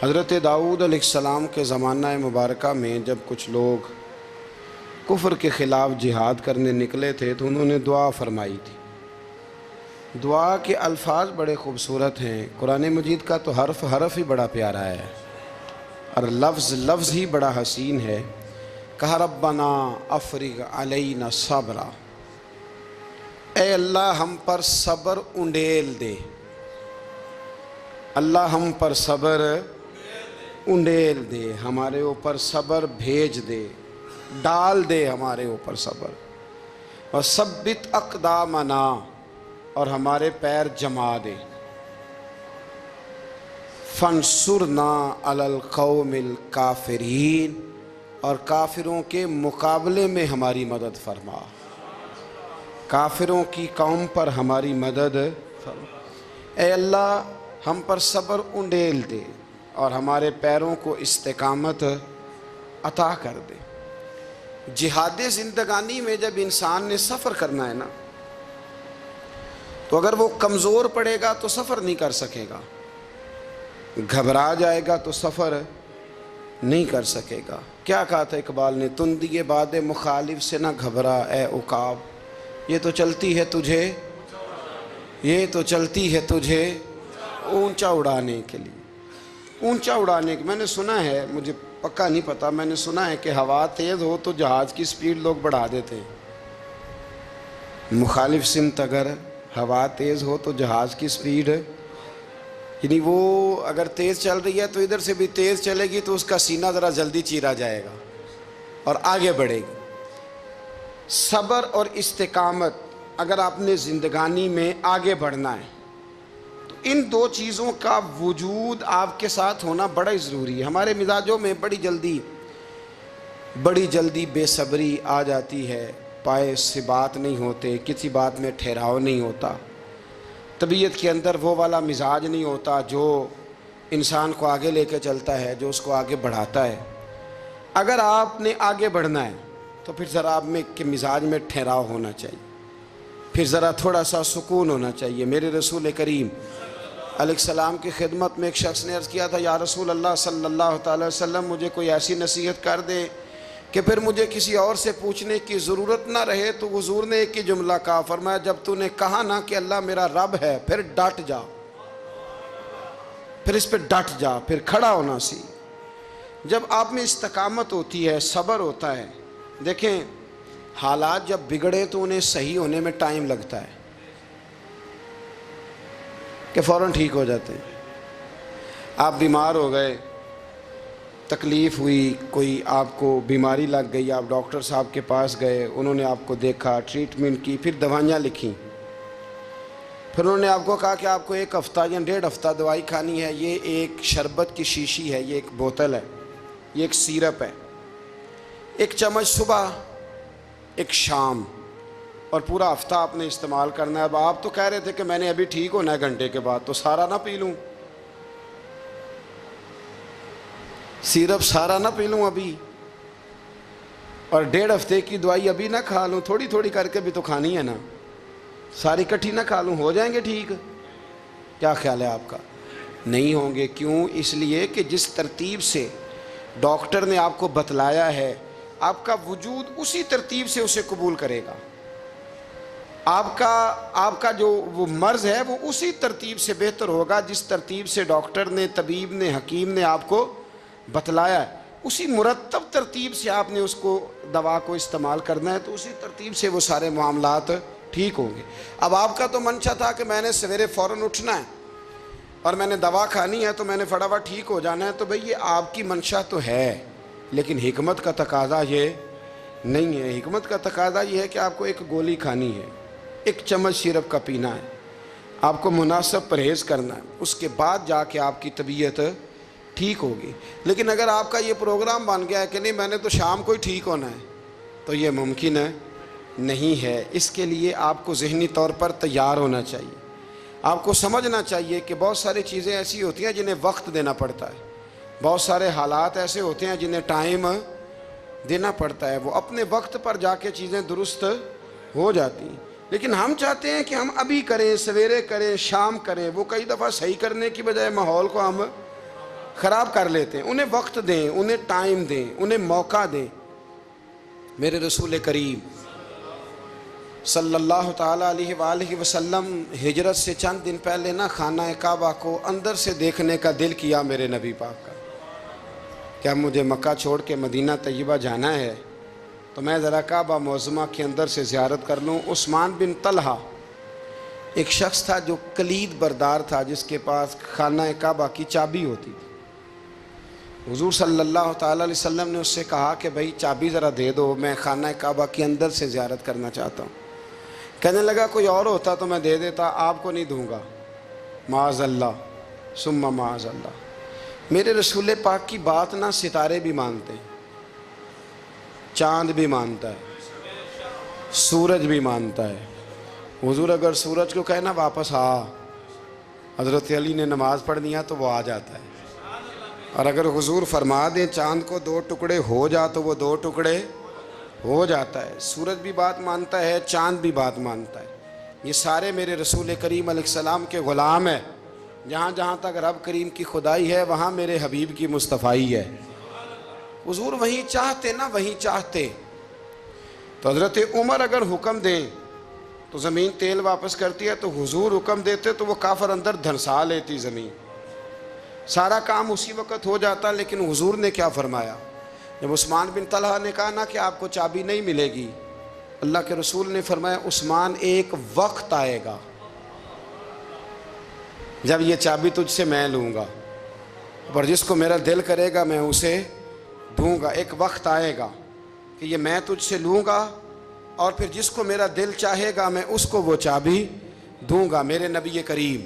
حضرت داؤد علیہ السلام کے زمانہ مبارکہ میں جب کچھ لوگ کفر کے خلاف جہاد کرنے نکلے تھے تو انہوں نے دعا فرمائی تھی۔ دعا کے الفاظ بڑے خوبصورت ہیں، قرآن مجید کا تو حرف حرف ہی بڑا پیارا ہے اور لفظ لفظ ہی بڑا حسین ہے۔ کہا ربنا افرغ علینا صبرا، اے اللہ ہم پر صبر انڈیل دے، اللہ ہم پر صبر انڈیل دے، ہمارے اوپر صبر بھیج دے، ڈال دے ہمارے اوپر صبر، اور ثبت اقدامنا، اور ہمارے پیر جما دے، فانصرنا علی القوم الکافرین، اور کافروں کے مقابلے میں ہماری مدد فرما، کافروں کی قوم پر ہماری مدد فرما۔ اے اللہ ہم پر صبر انڈیل دے اور ہمارے پیروں کو استقامت عطا کر دے۔ جہاد زندگانی میں جب انسان نے سفر کرنا ہے نا، تو اگر وہ کمزور پڑے گا تو سفر نہیں کر سکے گا، گھبرا جائے گا تو سفر نہیں کر سکے گا۔ کیا کہا تھا اقبال نے؟ تندی باد مخالف سے نہ گھبرا اے عقاب، یہ تو چلتی ہے تجھے، یہ تو چلتی ہے تجھے اونچا اڑانے کے لیے، اونچا اڑانے کے۔ میں نے سنا ہے، مجھے پکا نہیں پتا، میں نے سنا ہے کہ ہوا تیز ہو تو جہاز کی سپیڈ لوگ بڑھا دیتے ہیں۔ مخالف سمت اگر ہوا تیز ہو تو جہاز کی سپیڈ، یعنی وہ اگر تیز چل رہی ہے تو ادھر سے بھی تیز چلے گی تو اس کا سینہ ذرا جلدی چیرا جائے گا اور آگے بڑھے گی۔ صبر اور استقامت، اگر آپ نے زندگانی میں آگے بڑھنا ہے تو ان دو چیزوں کا وجود آپ کے ساتھ ہونا بڑا ہی ضروری ہے۔ ہمارے مزاجوں میں بڑی جلدی بے صبری آ جاتی ہے، پائے سے بات نہیں ہوتے، کسی بات میں ٹھہراؤ نہیں ہوتا، طبیعت کے اندر وہ والا مزاج نہیں ہوتا جو انسان کو آگے لے کے چلتا ہے، جو اس کو آگے بڑھاتا ہے۔ اگر آپ نے آگے بڑھنا ہے تو پھر ذرا آپ میں کہ مزاج میں ٹھہراؤ ہونا چاہیے، پھر ذرا تھوڑا سا سکون ہونا چاہیے۔ میرے رسول کریم علیہ السلام کی خدمت میں ایک شخص نے عرض کیا تھا، یا رسول اللہ صلی اللہ تعالی وسلم مجھے کوئی ایسی نصیحت کر دے کہ پھر مجھے کسی اور سے پوچھنے کی ضرورت نہ رہے۔ تو حضور نے ایک ہی جملہ کہا، فرمایا جب تو نے کہا نا کہ اللہ میرا رب ہے، پھر ڈٹ جا، پھر اس پہ ڈٹ جا، پھر کھڑا ہونا سی۔ جب آپ میں استقامت ہوتی ہے، صبر ہوتا ہے، دیکھیں حالات جب بگڑے تو انہیں صحیح ہونے میں ٹائم لگتا ہے کہ فوراً ٹھیک ہو جاتے ہیں۔ آپ بیمار ہو گئے، تکلیف ہوئی، کوئی آپ کو بیماری لگ گئی، آپ ڈاکٹر صاحب کے پاس گئے، انہوں نے آپ کو دیکھا، ٹریٹمنٹ کی، پھر دوائیاں لکھیں، پھر انہوں نے آپ کو کہا کہ آپ کو 1 ہفتہ یا 1.5 ہفتہ دوائی کھانی ہے، یہ ایک شربت کی شیشی ہے، یہ ایک بوتل ہے، یہ ایک سیرپ ہے، 1 چمچ صبح 1 شام، اور پورا ہفتہ آپ نے استعمال کرنا ہے۔ اب آپ تو کہہ رہے تھے کہ میں نے ابھی ٹھیک ہونا ہے گھنٹے کے بعد، تو سارا نہ پی لوں، سیرپ سارا نہ پی لوں ابھی، اور 1.5 ہفتے کی دوائی ابھی نہ کھا لوں، تھوڑی تھوڑی کر کے بھی تو کھانی ہے نا، ساری کٹھی نہ کھا لوں، ہو جائیں گے ٹھیک؟ کیا خیال ہے آپ کا؟ نہیں ہوں گے۔ کیوں؟ اس لیے کہ جس ترتیب سے ڈاکٹر نے آپ کو بتلایا ہے، آپ کا وجود اسی ترتیب سے اسے قبول کرے گا، آپ کا جو وہ مرض ہے وہ اسی ترتیب سے بہتر ہوگا جس ترتیب سے ڈاکٹر نے، طبیب نے، حکیم نے آپ کو بتلایا ہے، اسی مرتب ترتیب سے آپ نے اس کو دوا کو استعمال کرنا ہے، تو اسی ترتیب سے وہ سارے معاملات ٹھیک ہوں گے۔ اب آپ کا تو منشا تھا کہ میں نے سویرے فوراً اٹھنا ہے اور میں نے دوا کھانی ہے تو میں نے فٹافٹ ٹھیک ہو جانا ہے، تو بھئی یہ آپ کی منشا تو ہے، لیکن حکمت کا تقاضا یہ نہیں ہے۔ حکمت کا تقاضا یہ ہے کہ آپ کو 1 گولی کھانی ہے، 1 چمچ سیرپ کا پینا ہے، آپ کو مناسب پرہیز کرنا ہے، اس کے بعد جا کے آپ کی طبیعت ٹھیک ہوگی۔ لیکن اگر آپ کا یہ پروگرام بن گیا ہے کہ نہیں میں نے تو شام کو ہی ٹھیک ہونا ہے، تو یہ ممکن نہیں ہے۔ اس کے لیے آپ کو ذہنی طور پر تیار ہونا چاہیے، آپ کو سمجھنا چاہیے کہ بہت ساری چیزیں ایسی ہوتی ہیں جنہیں وقت دینا پڑتا ہے، بہت سارے حالات ایسے ہوتے ہیں جنہیں ٹائم دینا پڑتا ہے، وہ اپنے وقت پر جا کے چیزیں درست ہو جاتی ہیں۔ لیکن ہم چاہتے ہیں کہ ہم ابھی کریں، سویرے کریں، شام کریں، وہ کئی دفعہ صحیح کرنے کی بجائے ماحول کو ہم خراب کر لیتے ہیں. انہیں وقت دیں, انہیں ٹائم دیں, انہیں موقع دیں. میرے رسول کریم صلی اللہ تعالیٰ علیہ وآلہ وسلم ہجرت سے چند دن پہلے نا خانہ کعبہ کو اندر سے دیکھنے کا دل کیا میرے نبی پاک کا. کیا مجھے مکہ چھوڑ کے مدینہ طیبہ جانا ہے تو میں ذرا کعبہ معظمہ کے اندر سے زیارت کر لوں. عثمان بن طلحہ ایک شخص تھا جو کلید بردار تھا, جس کے پاس خانہ کعبہ کی چابی ہوتی تھی. حضور صلی اللہ تعالیٰ علیہ وسلم نے اس سے کہا کہ بھائی چابی ذرا دے دو, میں خانہ کعبہ کے اندر سے زیارت کرنا چاہتا ہوں. کہنے لگا کوئی اور ہوتا تو میں دے دیتا, آپ کو نہیں دوں گا. معاذ اللہ ثم معاذ اللہ. میرے رسول پاک کی بات نہ ستارے بھی مانتے ہیں, چاند بھی مانتا ہے, سورج بھی مانتا ہے. حضور اگر سورج کو کہنا واپس آ, حضرت علی نے نماز پڑھ لیا تو وہ آ جاتا ہے. اور اگر حضور فرما دیں چاند کو 2 ٹکڑے ہو جا تو وہ 2 ٹکڑے ہو جاتا ہے. سورج بھی بات مانتا ہے, چاند بھی بات مانتا ہے. یہ سارے میرے رسول کریم علیہ السلام کے غلام ہیں. جہاں جہاں تک رب کریم کی خدائی ہے وہاں میرے حبیب کی مصطفائی ہے. حضور وہیں چاہتے نا وہیں چاہتے. تو حضرت عمر اگر حکم دیں تو زمین تیل واپس کرتی ہے, تو حضور حکم دیتے تو وہ کافر اندر دھنسا لیتی زمین. سارا کام اسی وقت ہو جاتا. لیکن حضور نے کیا فرمایا جب عثمان بن طلحہ نے کہا نا کہ آپ کو چابی نہیں ملے گی, اللہ کے رسول نے فرمایا عثمان ایک وقت آئے گا جب یہ چابی تجھ سے میں لوں گا, اور جس کو میرا دل کرے گا میں اسے دوں گا. ایک وقت آئے گا کہ یہ میں تجھ سے لوں گا, اور پھر جس کو میرا دل چاہے گا میں اس کو وہ چابی دوں گا. میرے نبی کریم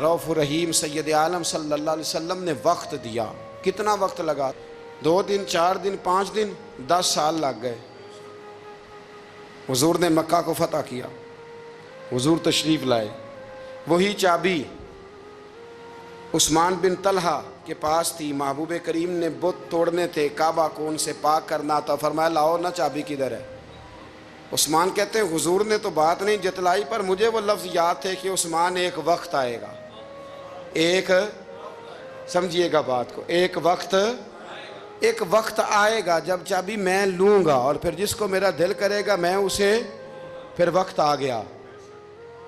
رؤوف رحیم سید عالم صلی اللہ علیہ وسلم نے وقت دیا. کتنا وقت لگا؟ 2 دن, 4 دن, 5 دن, 10 سال لگ گئے. حضور نے مکہ کو فتح کیا, حضور تشریف لائے. وہی چابی عثمان بن طلحہ کے پاس تھی. محبوب کریم نے بت توڑنے تھے, کعبہ کو ان سے پاک کرنا تھا. فرمایا لاؤ نا چابی کدھر ہے. عثمان کہتے ہیں حضور نے تو بات نہیں جتلائی, پر مجھے وہ لفظ یاد تھے کہ عثمان ایک وقت آئے گا. ایک سمجھیے گا بات کو, ایک وقت آئے گا جب چابی میں لوں گا, اور پھر جس کو میرا دل کرے گا میں اسے. پھر وقت آ گیا,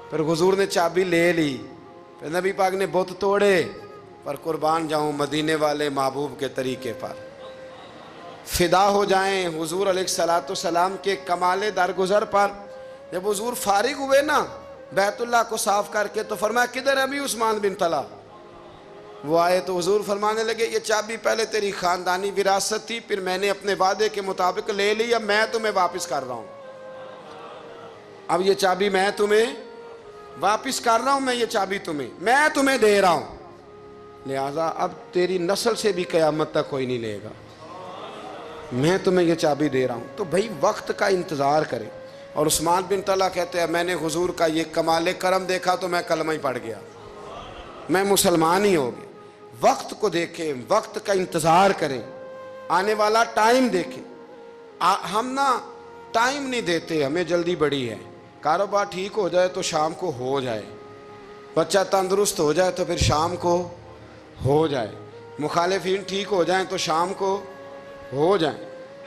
پھر حضور نے چابی لے لی, پھر نبی پاک نے بت توڑے. پر قربان جاؤں مدینے والے محبوب کے طریقے پر, فدا ہو جائیں حضور علیہ الصلوۃ والسلام کے کمال درگزر پر. جب حضور فارغ ہوئے نا بیت اللہ کو صاف کر کے, تو فرمایا کدھر ہے ابھی عثمان بن طلحہ. وہ آئے تو حضور فرمانے لگے یہ چابی پہلے تیری خاندانی وراثت تھی, پھر میں نے اپنے وعدے کے مطابق لے لی, اب میں تمہیں واپس کر رہا ہوں. اب یہ چابی میں تمہیں واپس کر رہا ہوں, میں یہ چابی میں تمہیں دے رہا ہوں. لہٰذا اب تیری نسل سے بھی قیامت تک کوئی نہیں لے گا, میں تمہیں یہ چابی دے رہا ہوں. تو بھائی وقت کا انتظار کریں. اور عثمان بن طلحہ کہتے ہیں میں نے حضور کا یہ کمال کرم دیکھا تو میں کلمہ ہی پڑھ گیا, میں مسلمان ہی ہو گیا. وقت کو دیکھیں, وقت کا انتظار کریں, آنے والا ٹائم دیکھیں. ہم نا ٹائم نہیں دیتے, ہمیں جلدی بڑی ہے. کاروبار ٹھیک ہو جائے تو شام کو ہو جائے, بچہ تندرست ہو جائے تو پھر شام کو ہو جائے, مخالفین ٹھیک ہو جائیں تو شام کو ہو جائیں.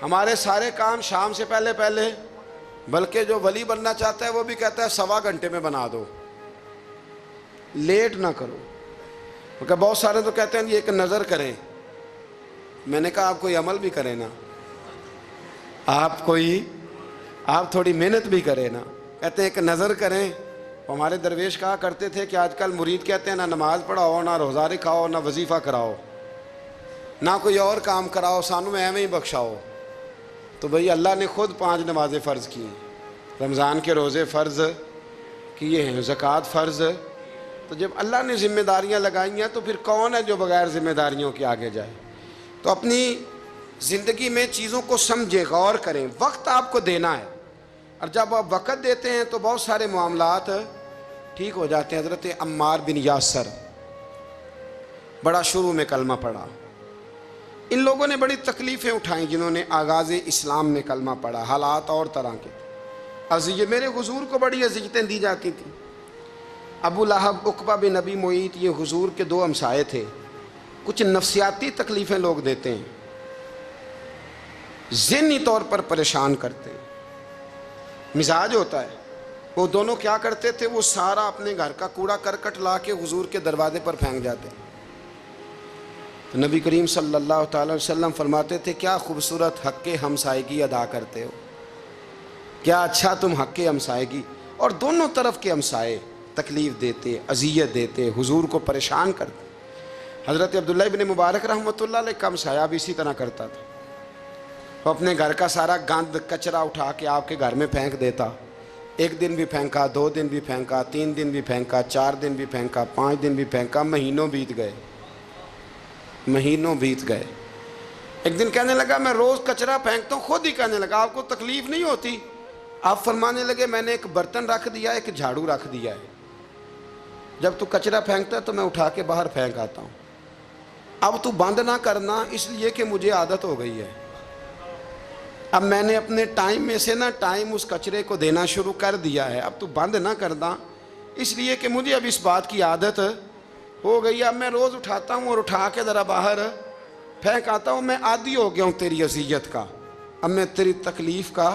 ہمارے سارے کام شام سے پہلے, بلکہ جو ولی بننا چاہتا ہے وہ بھی کہتا ہے 1.25 گھنٹے میں بنا دو, لیٹ نہ کرو. کیونکہ بہت سارے تو کہتے ہیں یہ ایک نظر کریں. میں نے کہا آپ کوئی عمل بھی کریں نا, آپ تھوڑی محنت بھی کریں نا. کہتے ہیں ایک نظر کریں. ہمارے درویش کہا کرتے تھے کہ آج کل مرید کہتے ہیں نہ نماز پڑھاؤ, نہ روزہ رکھاؤ, نہ وظیفہ کراؤ, نہ کوئی اور کام کراؤ, سانو ایویں ہی بخشاؤ. تو بھئی اللہ نے خود 5 نمازیں فرض کی ہیں, رمضان کے روزے فرض کیے ہیں, زکوٰۃ فرض. تو جب اللہ نے ذمہ داریاں لگائی ہیں تو پھر کون ہے جو بغیر ذمہ داریوں کے آگے جائے. تو اپنی زندگی میں چیزوں کو سمجھیں, غور کریں. وقت آپ کو دینا ہے, اور جب آپ وقت دیتے ہیں تو بہت سارے معاملات ٹھیک ہو جاتے ہیں. حضرت عمار بن یاسر بڑا شروع میں کلمہ پڑھا. ان لوگوں نے بڑی تکلیفیں اٹھائیں جنہوں نے آغاز اسلام میں کلمہ پڑھا. حالات اور طرح کے تھے. میرے حضور کو بڑی اذیتیں دی جاتی تھیں. ابو لہب عقبہ بن نبی معیط یہ حضور کے 2 ہمسائے تھے. کچھ نفسیاتی تکلیفیں لوگ دیتے ہیں، ذہنی طور پر پریشان کرتے ہیں، مزاج ہوتا ہے۔ وہ دونوں کیا کرتے تھے، وہ سارا اپنے گھر کا کوڑا کرکٹ لا کے حضور کے دروازے پر پھینک جاتے۔ تو نبی کریم صلی اللہ تعالی وسلم فرماتے تھے کیا خوبصورت حق ہمسائیگی ادا کرتے ہو، کیا اچھا تم حق ہمسائیگی۔ اور دونوں طرف کے ہمسائے تکلیف دیتے، اذیت دیتے، حضور کو پریشان کرتے۔ حضرت عبداللہ ابن مبارک رحمۃ اللہ علیہ کا ہمسایہ بھی اسی طرح کرتا تھا، وہ اپنے گھر کا سارا گند کچرا اٹھا کے آپ کے گھر میں پھینک دیتا۔ ایک دن بھی پھینکا، 2 دن بھی پھینکا، 3 دن بھی پھینکا، 4 دن بھی پھینکا، 5 دن بھی پھینکا، مہینوں بیت گئے، مہینوں بیت گئے۔ ایک دن کہنے لگا میں روز کچرا پھینکتا ہوں، خود ہی کہنے لگا آپ کو تکلیف نہیں ہوتی؟ آپ فرمانے لگے میں نے ایک برتن رکھ دیا ہے، ایک جھاڑو رکھ دیا ہے، جب تو کچرا پھینکتا ہے تو میں اٹھا کے باہر پھینک آتا ہوں، اب تو بند نہ کرنا، اس لیے کہ مجھے عادت ہو گئی ہے۔ اب میں نے اپنے ٹائم میں سے نا ٹائم اس کچرے کو دینا شروع کر دیا ہے، اب تو بند نہ کرنا، اس لیے کہ مجھے اب اس بات کی عادت ہو گئی ہے۔ اب میں روز اٹھاتا ہوں اور اٹھا کے ذرا باہر پھینک آتا ہوں، میں عادی ہو گیا ہوں تیری اذیت کا، اب میں تیری تکلیف کا۔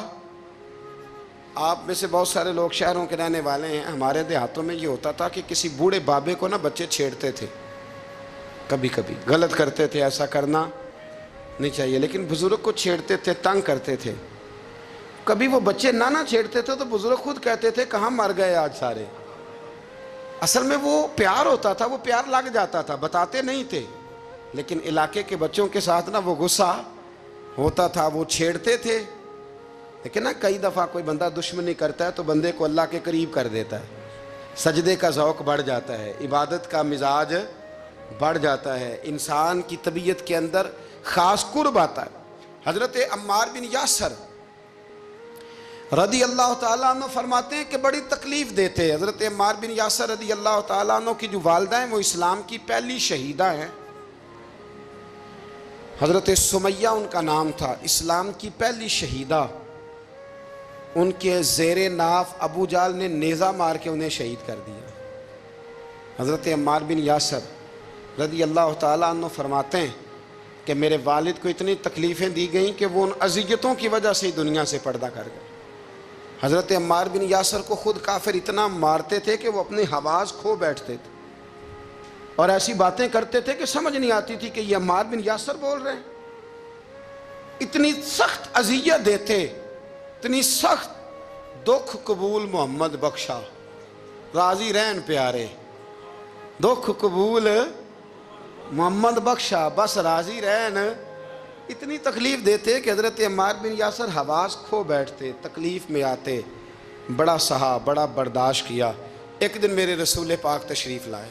آپ میں سے بہت سارے لوگ شہروں کے رہنے والے ہیں، ہمارے دیہاتوں میں یہ ہوتا تھا کہ کسی بوڑھے بابے کو نا بچے چھیڑتے تھے، کبھی کبھی غلط کرتے تھے، ایسا کرنا نہیں چاہیے، لیکن بزرگ کو چھیڑتے تھے، تنگ کرتے تھے۔ کبھی وہ بچے نہ چھیڑتے تھے تو بزرگ خود کہتے تھے کہاں مر گئے آج سارے۔ اصل میں وہ پیار ہوتا تھا، وہ پیار لگ جاتا تھا، بتاتے نہیں تھے، لیکن علاقے کے بچوں کے ساتھ نا وہ غصہ ہوتا تھا، وہ چھیڑتے تھے۔ لیکن نا کئی دفعہ کوئی بندہ دشمنی کرتا ہے تو بندے کو اللہ کے قریب کر دیتا ہے، سجدے کا ذوق بڑھ جاتا ہے، عبادت کا مزاج بڑھ جاتا ہے، انسان کی طبیعت کے اندر خاص قرب آتا ہے۔ حضرت عمار بن یاسر رضی اللہ تعالیٰ عنہ فرماتے ہیں کہ بڑی تکلیف دیتے۔ حضرت عمار بن یاسر رضی اللہ تعالیٰ عنہ کی جو والدہ ہیں وہ اسلام کی پہلی شہیدہ ہیں، حضرت سمیہ ان کا نام تھا، اسلام کی پہلی شہیدہ۔ ان کے زیر ناف ابو جال نے نیزہ مار کے انہیں شہید کر دیا۔ حضرت عمار بن یاسر رضی اللہ تعالیٰ عنہ فرماتے ہیں کہ میرے والد کو اتنی تکلیفیں دی گئیں کہ وہ ان اذیتوں کی وجہ سے دنیا سے پردہ کر گئے۔ حضرت عمار بن یاسر کو خود کافر اتنا مارتے تھے کہ وہ اپنے حواس کھو بیٹھتے تھے اور ایسی باتیں کرتے تھے کہ سمجھ نہیں آتی تھی کہ یہ عمار بن یاسر بول رہے ہیں۔ اتنی سخت اذیت دیتے، اتنی سخت۔ دکھ قبول محمد بخشا، راضی رہن پیارے، دکھ قبول محمد بخشا، بس راضی رہن۔ اتنی تکلیف دیتے کہ حضرت عمار بن یاسر حواس کھو بیٹھتے، تکلیف میں آتے، بڑا سہا، بڑا برداشت کیا۔ ایک دن میرے رسول پاک تشریف لائے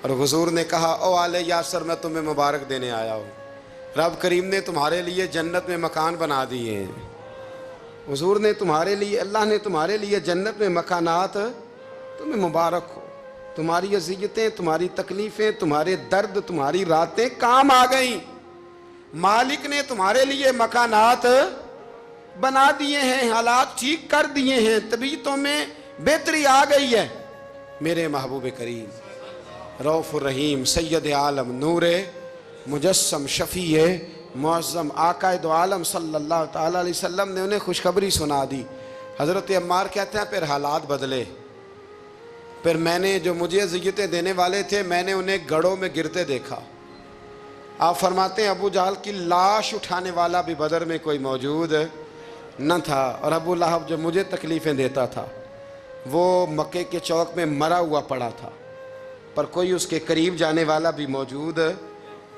اور حضور نے کہا او آل یاسر میں تمہیں مبارک دینے آیا ہوں، رب کریم نے تمہارے لیے جنت میں مکان بنا دیے ہیں۔ حضور نے تمہارے لیے، اللہ نے تمہارے لیے جنت میں مکانات، تمہیں مبارک ہو، تمہاری اذیتیں، تمہاری تکلیفیں، تمہارے درد، تمہاری راتیں کام آ گئیں، مالک نے تمہارے لیے مکانات بنا دیے ہیں، حالات ٹھیک کر دیے ہیں، طبیعتوں میں بہتری آ گئی ہے۔ میرے محبوب کریم رؤوف الرحیم سید عالم نور مجسم شفیع معظم آقا دو عالم صلی اللہ تعالیٰ علیہ وسلم نے انہیں خوشخبری سنا دی۔ حضرت عمار کہتے ہیں پھر حالات بدلے، پھر میں نے جو مجھے اذیتیں دینے والے تھے میں نے انہیں گڑھوں میں گرتے دیکھا۔ آپ فرماتے ہیں ابو جہل کی لاش اٹھانے والا بھی بدر میں کوئی موجود نہ تھا، اور ابو لہب جو مجھے تکلیفیں دیتا تھا وہ مکے کے چوک میں مرا ہوا پڑا تھا، پر کوئی اس کے قریب جانے والا بھی موجود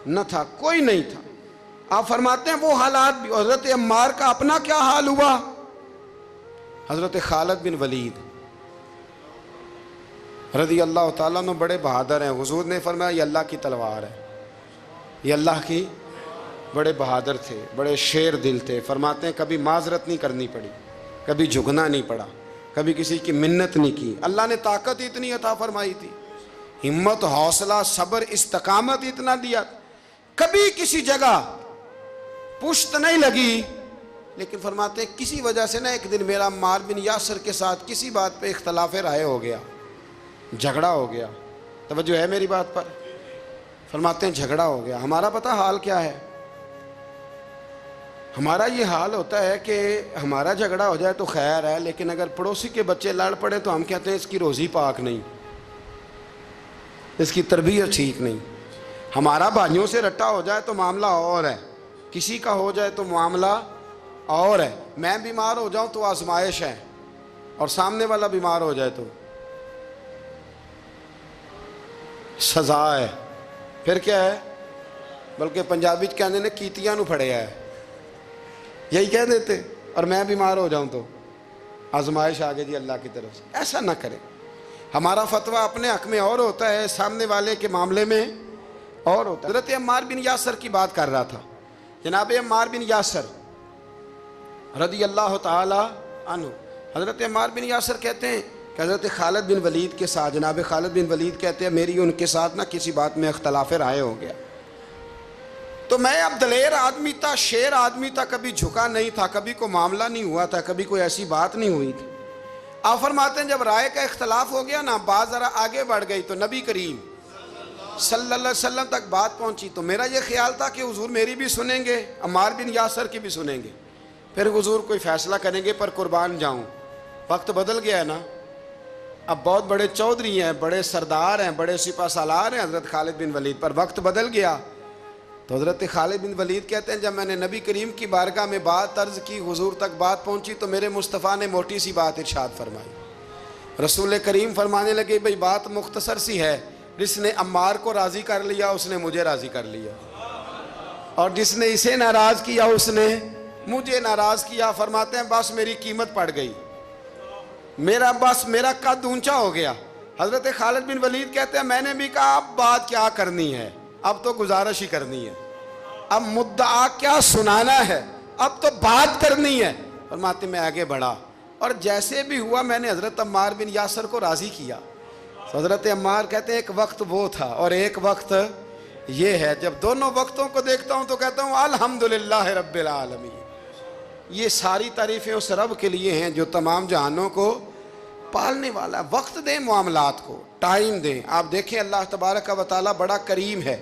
نہ تھا، کوئی نہیں تھا۔ آپ فرماتے ہیں وہ حالات بھی۔ حضرت عمار کا اپنا کیا حال ہوا؟ حضرت خالد بن ولید رضی اللہ تعالیٰ عنہ بڑے بہادر ہیں، حضور نے فرمایا یہ اللہ کی تلوار ہے، یہ اللہ کی، بڑے بہادر تھے، بڑے شیر دل تھے۔ فرماتے ہیں کبھی معذرت نہیں کرنی پڑی، کبھی جھکنا نہیں پڑا، کبھی کسی کی منت نہیں کی۔ اللہ نے طاقت اتنی عطا فرمائی تھی، ہمت، حوصلہ، صبر، استقامت اتنا دیا، کبھی کسی جگہ پشت نہیں لگی۔ لیکن فرماتے ہیں کسی وجہ سے نا ایک دن میرا عمار بن یاسر کے ساتھ کسی بات پہ اختلاف رائے ہو گیا، جھگڑا ہو گیا۔ توجہ ہے میری بات پر؟ فرماتے ہیں جھگڑا ہو گیا. ہمارا پتہ حال کیا ہے؟ ہمارا یہ حال ہوتا ہے کہ ہمارا جھگڑا ہو جائے تو خیر ہے، لیکن اگر پڑوسی کے بچے لڑ پڑے تو ہم کہتے ہیں اس کی روزی پاک نہیں، اس کی تربیت ٹھیک نہیں. ہمارا بھائیوں سے رٹا ہو جائے تو معاملہ اور ہے، کسی کا ہو جائے تو معاملہ اور ہے. میں بیمار ہو جاؤں تو آزمائش ہے، اور سامنے والا بیمار ہو جائے تو سزا ہے. پھر کیا ہے؟ بلکہ پنجابی کہنے نے کیتیاں نو پھڑیا ہے، یہی کہہ دیتے. اور میں بیمار ہو جاؤں تو آزمائش آگے جی اللہ کی طرف سے. ایسا نہ کریں. ہمارا فتویٰ اپنے حق میں اور ہوتا ہے، سامنے والے کے معاملے میں اور ہوتا ہے. حضرت عمار بن یاسر کی بات کر رہا تھا. جناب عمار بن یاسر رضی اللہ تعالی عنہ، حضرت عمار بن یاسر کہتے ہیں کہ حضرت خالد بن ولید کے ساتھ، جناب خالد بن ولید کہتے ہیں میری ان کے ساتھ نہ کسی بات میں اختلاف رائے ہو گیا. تو میں اب دلیر آدمی تھا، شیر آدمی تھا، کبھی جھکا نہیں تھا، کبھی کوئی معاملہ نہیں ہوا تھا، کبھی کوئی ایسی بات نہیں ہوئی تھی. آپ فرماتے ہیں جب رائے کا اختلاف ہو گیا نا، بات ذرا آگے بڑھ گئی تو نبی کریم صلی اللہ علیہ وسلم تک بات پہنچی. تو میرا یہ خیال تھا کہ حضور میری بھی سنیں گے، عمار بن یاسر کی بھی سنیں گے، پھر حضور کوئی فیصلہ کریں گے. پر قربان جاؤں، وقت بدل گیا ہے نا. اب بہت بڑے چودھری ہیں، بڑے سردار ہیں، بڑے سپہ سالار ہیں حضرت خالد بن ولید، پر وقت بدل گیا. تو حضرت خالد بن ولید کہتے ہیں جب میں نے نبی کریم کی بارگاہ میں بات عرض کی، حضور تک بات پہنچی، تو میرے مصطفیٰ نے موٹی سی بات ارشاد فرمائی. رسول کریم فرمانے لگے بھئی بات مختصر سی ہے، جس نے عمار کو راضی کر لیا اس نے مجھے راضی کر لیا، اور جس نے اسے ناراض کیا اس نے مجھے ناراض کیا. فرماتے ہیں بس میری قیمت پڑ گئی، میرا قد اونچا ہو گیا. حضرت خالد بن ولید کہتے ہیں میں نے بھی کہا اب بات کیا کرنی ہے، اب تو گزارش ہی کرنی ہے، اب مدعا کیا سنانا ہے، اب تو بات کرنی ہے. فرماتے ہیں میں آگے بڑھا، اور جیسے بھی ہوا میں نے حضرت عمار بن یاسر کو راضی کیا. حضرت عمار کہتے ہیں ایک وقت وہ تھا اور ایک وقت یہ ہے. جب دونوں وقتوں کو دیکھتا ہوں تو کہتا ہوں الحمدللہ رب العالمین. یہ ساری تعریفیں اس رب کے لیے ہیں جو تمام جہانوں کو پالنے والا. وقت دیں معاملات کو، ٹائم دیں. آپ دیکھیں اللہ تبارک و تعالیٰ بڑا کریم ہے.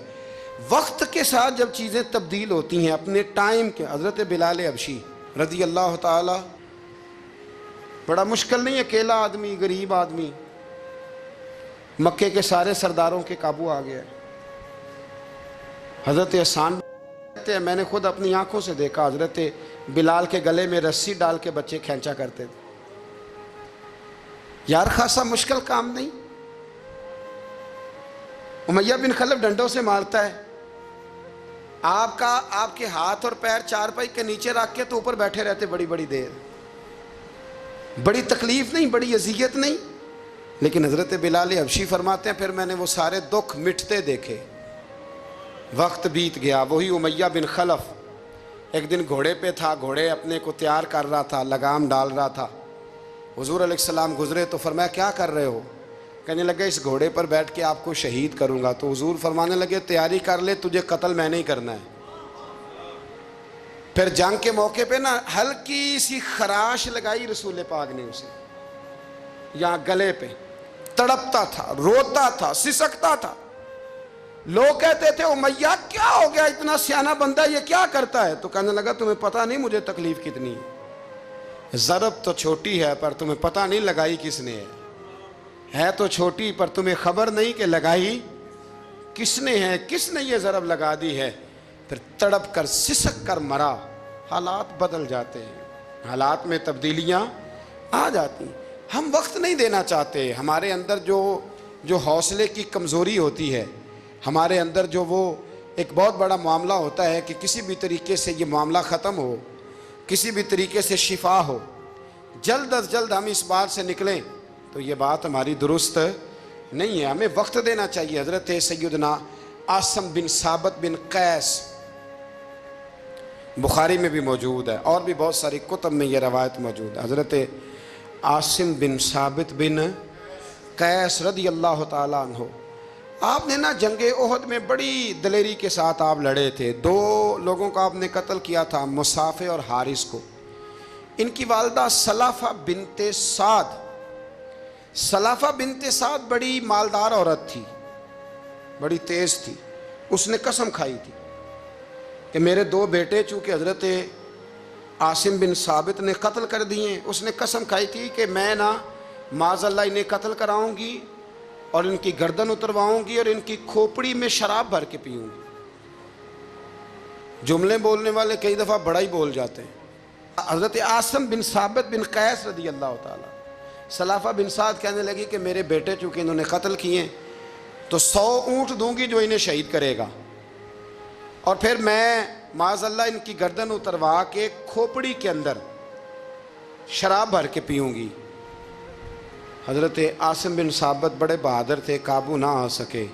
وقت کے ساتھ جب چیزیں تبدیل ہوتی ہیں اپنے ٹائم کے. حضرت بلال حبشی رضی اللہ تعالیٰ، بڑا مشکل نہیں، اکیلا آدمی، غریب آدمی، مکے کے سارے سرداروں کے قابو آ گیا. حضرت احسان کہتے ہیں میں نے خود اپنی آنکھوں سے دیکھا حضرت بلال کے گلے میں رسی ڈال کے بچے کھینچا کرتے تھے. یار خاصا مشکل کام نہیں. امیہ بن خلف ڈنڈوں سے مارتا ہے، آپ کے ہاتھ اور پیر چارپائی کے نیچے رکھ کے تو اوپر بیٹھے رہتے بڑی بڑی دیر. بڑی تکلیف نہیں، بڑی اذیت نہیں. لیکن حضرت بلال حبشی فرماتے ہیں پھر میں نے وہ سارے دکھ مٹتے دیکھے. وقت بیت گیا. وہی امیہ بن خلف ایک دن گھوڑے پہ تھا، گھوڑے اپنے کو تیار کر رہا تھا، لگام ڈال رہا تھا. حضور علیہ السلام گزرے تو فرمایا کیا کر رہے ہو؟ کہنے لگے اس گھوڑے پر بیٹھ کے آپ کو شہید کروں گا. تو حضور فرمانے لگے تیاری کر لے، تجھے قتل میں نہیں کرنا ہے. پھر جنگ کے موقع پہ نا ہلکی سی خراش لگائی رسول پاک نے اسے یہاں گلے پہ. تڑپتا تھا، روتا تھا، سسکتا تھا. لوگ کہتے تھے امیہ کیا ہو گیا، اتنا سیانہ بندہ یہ کیا کرتا ہے؟ تو کہنے لگا تمہیں پتہ نہیں مجھے تکلیف کتنی ہے. ضرب تو چھوٹی ہے پر تمہیں پتہ نہیں لگائی کس نے ہے تو چھوٹی پر تمہیں خبر نہیں کہ لگائی کس نے ہے، کس نے یہ ضرب لگا دی ہے. پھر تڑپ کر سسک کر مرا. حالات بدل جاتے ہیں، حالات میں تبدیلیاں آ جاتی. ہم وقت نہیں دینا چاہتے. ہمارے اندر جو حوصلے کی کمزوری ہوتی ہے، ہمارے اندر جو وہ ایک بہت بڑا معاملہ ہوتا ہے کہ کسی بھی طریقے سے یہ معاملہ ختم ہو، کسی بھی طریقے سے شفا ہو، جلد از جلد ہم اس بات سے نکلیں، تو یہ بات ہماری درست نہیں ہے. ہمیں وقت دینا چاہیے. حضرت سیدنا عاصم بن ثابت بن قیس بخاری میں بھی موجود ہے، اور بھی بہت ساری کتب میں یہ روایت موجود ہے. حضرت عاصم بن ثابت بن قیس رضی اللہ تعالیٰ عنہ، آپ نے نا جنگ احد میں بڑی دلیری کے ساتھ آپ لڑے تھے. 2 لوگوں کو آپ نے قتل کیا تھا، مصافے اور حارث کو. ان کی والدہ سلافہ بنت سعد. سلافہ بنت سعد بڑی مالدار عورت تھی، بڑی تیز تھی. اس نے قسم کھائی تھی کہ میرے 2 بیٹے چونکہ حضرت عاصم بن ثابت نے قتل کر دیے، اس نے قسم کھائی تھی کہ میں نہ معاذ اللہ انہیں قتل کراؤں گی اور ان کی گردن اترواؤں گی اور ان کی کھوپڑی میں شراب بھر کے پیوں گی۔ جملے بولنے والے کئی دفعہ بڑا ہی بول جاتے ہیں۔ حضرت عاصم بن ثابت بن قیس رضی اللہ تعالیٰ، سلافہ بن سعد کہنے لگی کہ میرے بیٹے چونکہ انہوں نے قتل کیے تو 100 اونٹ دوں گی جو انہیں شہید کرے گا، اور پھر میں معاذ اللہ ان کی گردن اتروا کے کھوپڑی کے اندر شراب بھر کے پیوں گی۔ حضرت عاصم بن ثابت بڑے بہادر تھے، قابو نہ آ سکے۔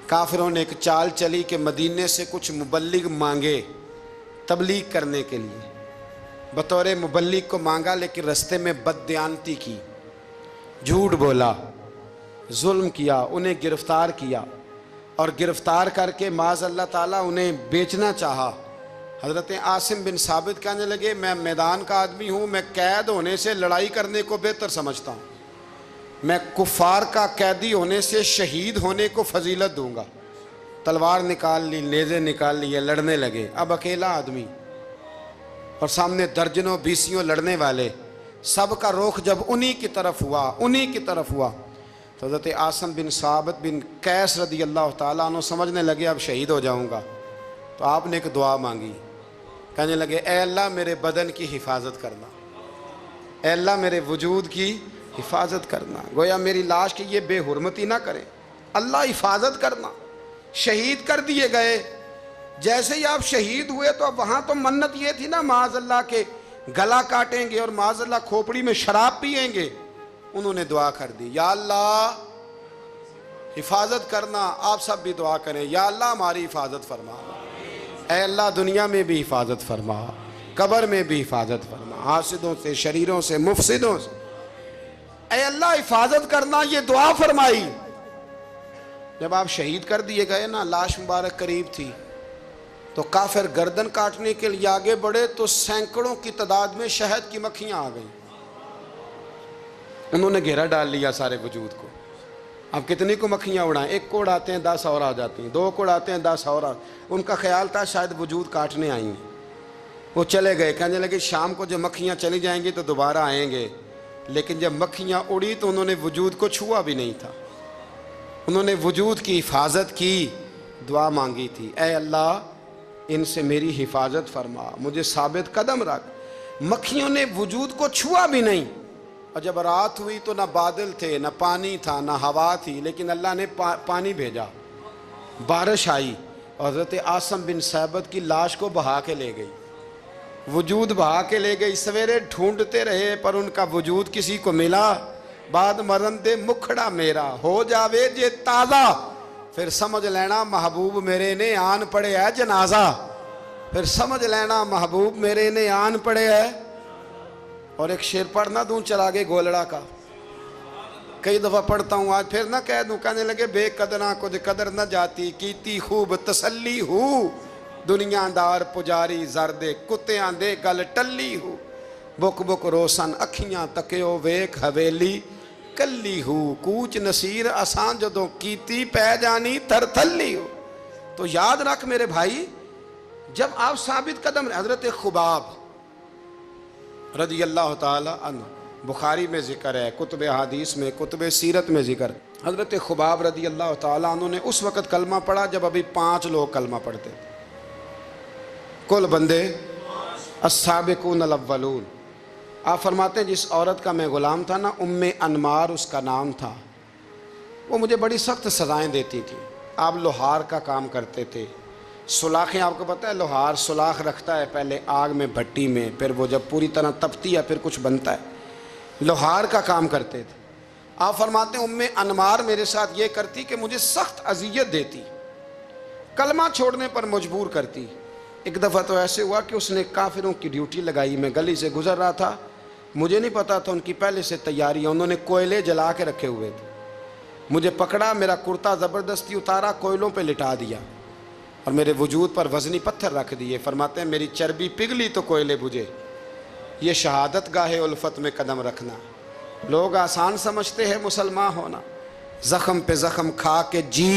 کافروں نے ایک چال چلی کہ مدینے سے کچھ مبلغ مانگے تبلیغ کرنے کے لیے، بطور مبلغ کو مانگا، لیکن رستے میں بددیانتی کی، جھوٹ بولا، ظلم کیا، انہیں گرفتار کیا، اور گرفتار کر کے معاذ اللہ تعالیٰ انہیں بیچنا چاہا۔ حضرت عاصم بن ثابت کہنے لگے میں میدان کا آدمی ہوں، میں قید ہونے سے لڑائی کرنے کو بہتر سمجھتا ہوں، میں کفار کا قیدی ہونے سے شہید ہونے کو فضیلت دوں گا۔ تلوار نکال لی، نیزے نکال لیے، لڑنے لگے۔ اب اکیلا آدمی اور سامنے درجنوں بیسیوں لڑنے والے، سب کا رخ جب انہی کی طرف ہوا تو حضرت عاصم بن ثابت بن قیس رضی اللہ تعالیٰ عنہ سمجھنے لگے اب شہید ہو جاؤں گا، تو آپ نے ایک دعا مانگی، کہنے لگے اے اللہ میرے بدن کی حفاظت کرنا، اے اللہ میرے وجود کی حفاظت کرنا، گویا میری لاش کی یہ بے حرمتی نہ کرے، اللہ حفاظت کرنا۔ شہید کر دیے گئے۔ جیسے ہی آپ شہید ہوئے تو اب وہاں تو منت یہ تھی نا معاذ اللہ کے گلا کاٹیں گے اور معاذ اللہ کھوپڑی میں شراب پئیں گے۔ انہوں نے دعا کر دی، یا اللہ حفاظت کرنا۔ آپ سب بھی دعا کریں، یا اللہ ہماری حفاظت فرما، اے اللہ دنیا میں بھی حفاظت فرما، قبر میں بھی حفاظت فرما، حاسدوں سے، شریروں سے، مفسدوں سے، اے اللہ حفاظت کرنا۔ یہ دعا فرمائی۔ جب آپ شہید کر دیے گئے نا، لاش مبارک قریب تھی، تو کافر گردن کاٹنے کے لیے آگے بڑھے تو سینکڑوں کی تعداد میں شہد کی مکھیاں آ گئیں، انہوں نے گھیرا ڈال لیا سارے وجود کو۔ اب کتنی کو مکھیاں اڑائیں؟ 1 کو اڑاتے ہیں 10 اور آ جاتی ہیں، 2 کو اڑاتے ہیں 10 اور ان کا خیال تھا شاید وجود کاٹنے آئی ہیں۔ وہ چلے گئے، کہنے لگے شام کو جب مکھیاں چلی جائیں گی تو دوبارہ آئیں گے، لیکن جب مکھیاں اڑی تو انہوں نے وجود کو چھوا بھی نہیں تھا، انہوں نے وجود کی حفاظت کی، دعا مانگی تھی، اے اللہ ان سے میری حفاظت فرما، مجھے ثابت قدم رکھ۔ مکھیوں نے وجود کو چھوا بھی نہیں، اور جب رات ہوئی تو نہ بادل تھے، نہ پانی تھا، نہ ہوا تھی، لیکن اللہ نے پانی بھیجا، بارش آئی، اور حضرت عاصم بن ثابت کی لاش کو بہا کے لے گئی، وجود بہا کے لے گئی۔ سویرے ڈھونڈتے رہے پر ان کا وجود کسی کو ملا، بعد مرن دے مکھڑا میرا ہو جاوے جے تازہ، پھر سمجھ لینا محبوب میرے نے آن پڑے ہے جنازہ، پھر سمجھ لینا محبوب میرے نے آن پڑے ہے۔ اور ایک شعر پڑھنا دوں چراغے گولڑا کا، کئی دفعہ پڑھتا ہوں، آج پھر نہ کہہ دوں۔ کہنے لگے بے قدراں کچھ قدر نہ جاتی، کیتی خوب تسلی ہو، دنیا دار پجاری زردے کتیاں دے گل ٹلی ہو، بک بک روسن اکھیاں تکیو ویک حویلی کلی ہو، کوچ نصیر آسان جدوں کیتی پہ جانی تر تھلی ہو۔ تو یاد رکھ میرے بھائی، جب آپ ثابت قدم، حضرت خباب رضی اللہ تعالی عنہ، بخاری میں ذکر ہے، کتب حدیث میں، کتب سیرت میں ذکر ہے، حضرت خباب رضی اللہ تعالیٰ عنہ نے اس وقت کلمہ پڑھا جب ابھی 5 لوگ کلمہ پڑھتے تھے، کل بندے السابقون الاولون۔ آپ فرماتے ہیں جس عورت کا میں غلام تھا نا، ام انمار اس کا نام تھا، وہ مجھے بڑی سخت سزائیں دیتی تھی۔ آپ لوہار کا کام کرتے تھے، سلاخیں، آپ کو پتہ ہے لوہار سلاخ رکھتا ہے پہلے آگ میں بھٹی میں، پھر وہ جب پوری طرح تپتی ہے پھر کچھ بنتا ہے، لوہار کا کام کرتے تھے۔ آپ فرماتے ہیں ام انمار میرے ساتھ یہ کرتی کہ مجھے سخت اذیت دیتی، کلمہ چھوڑنے پر مجبور کرتی۔ ایک دفعہ تو ایسے ہوا کہ اس نے کافروں کی ڈیوٹی لگائی، میں گلی سے گزر رہا تھا، مجھے نہیں پتا تھا ان کی پہلے سے تیاری ہے، انہوں نے کوئلے جلا کے رکھے ہوئے تھے، مجھے پکڑا، میرا کرتا زبردستی اتارا، کوئلوں پہ لٹا دیا اور میرے وجود پر وزنی پتھر رکھ دیے۔ فرماتے ہیں میری چربی پگھلی تو کوئلے بجھے۔ یہ شہادت گاہ الفت میں قدم رکھنا، لوگ آسان سمجھتے ہیں مسلمان ہونا، زخم پہ زخم کھا کے جی